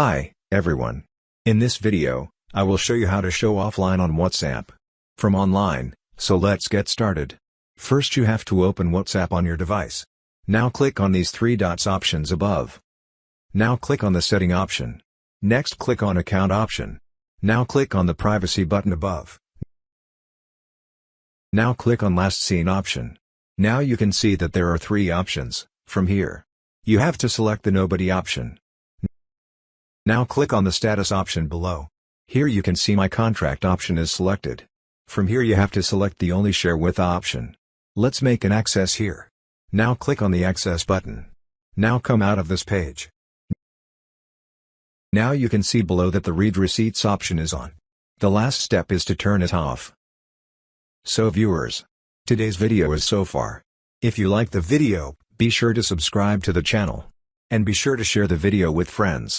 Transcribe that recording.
Hi, everyone. In this video, I will show you how to show offline on WhatsApp from online, so let's get started. First you have to open WhatsApp on your device. Now click on these three dots options above. Now click on the setting option. Next click on account option. Now click on the privacy button above. Now click on last seen option. Now you can see that there are three options. From here, you have to select the nobody option. Now click on the status option below. Here you can see my contract option is selected. From here you have to select the only share with option. Let's make an access here. Now click on the access button. Now come out of this page. Now you can see below that the read receipts option is on. The last step is to turn it off. So viewers, today's video is so far. If you like the video, be sure to subscribe to the channel. And be sure to share the video with friends.